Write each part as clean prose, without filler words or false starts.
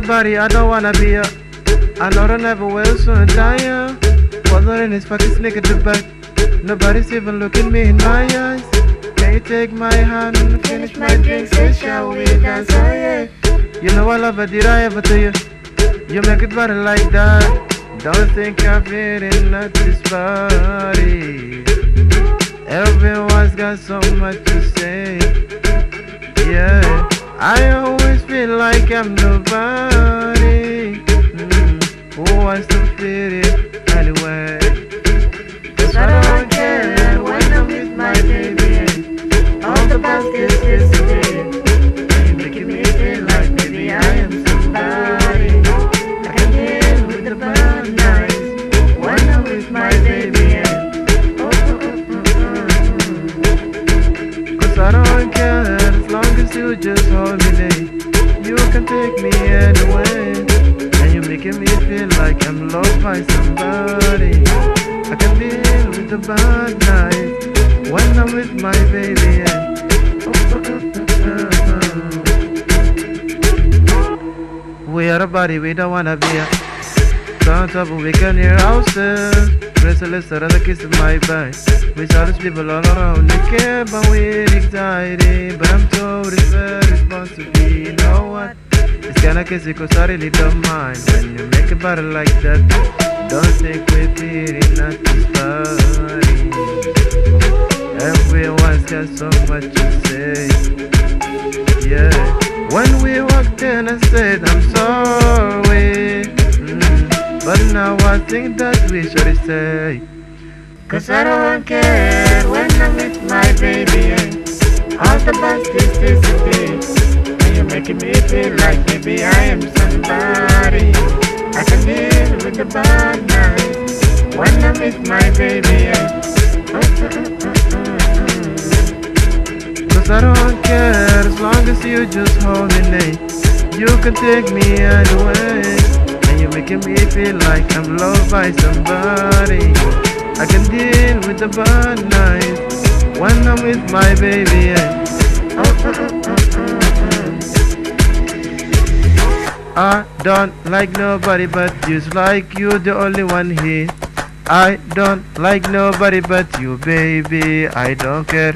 somebody, I don't wanna be a. I know I never will, soon die. Wondering this fucking sneak at the back. Nobody's even looking me in my eyes. Can you take my hand and finish my drink? Say, shall we dance? Oh yeah. You know I love it, did I ever tell you? You make it better like that. Don't think I'm fitting at this party. Everyone's got so much to say. Yeah, I always feel like I'm nobody. Who wants to fit it anyway? 'Cause I don't care when I'm with my baby. All the bad kids disappear. You're making me feel like maybe I am somebody. I can deal with the bad nights when I'm with my baby. Cause I don't care as long as you just hold me there. You can take me anywhere. And you're making me feel like I'm loved by somebody. I can deal with the bad nights when I'm with my baby. We are a body we don't wanna be a. Don't trouble we can hear ourselves. Restless are the kiss of my back. We saw these people all around the care, but we're anxiety. But I'm told it's very responsible. You know what? It's kinda crazy cause I really don't mind when you make a body like that. Don't think we're feeling at this party. Everyone's got so much to say. Yeah. When we walked in I said I'm sorry. But now I think that we should stay. Cause I don't care when I'm with my baby. All the bad things disappear. And you're making me feel like maybe I am somebody. I can deal with the bad nights when I'm with my baby. Cause I don't care as long as you just hold me near. You can take me anywhere. And you're making me feel like I'm loved by somebody. I can deal with the bad nights when I'm with my baby. I don't like nobody but you, like you the only one here. I don't like nobody but you, baby. I don't care.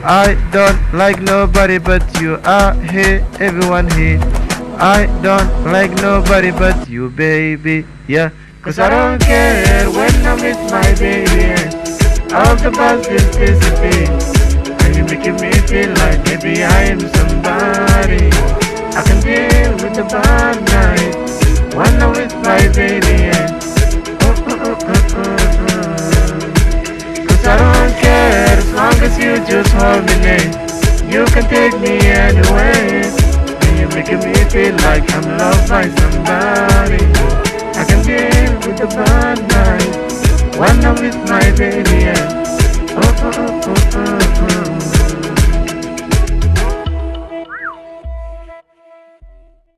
I don't like nobody but you. I hate everyone here. I don't like nobody but you, baby. Yeah, cause I don't care when I'm with my baby. All the bad things disappear. And you're making me feel like maybe I am somebody. I can deal with the bad nights when I'm with my baby. Cause I don't care as long as you just hold me near. You can take me anywhere. And you're making me feel like I'm loved by somebody. I can deal with the bad nights when I'm with my baby.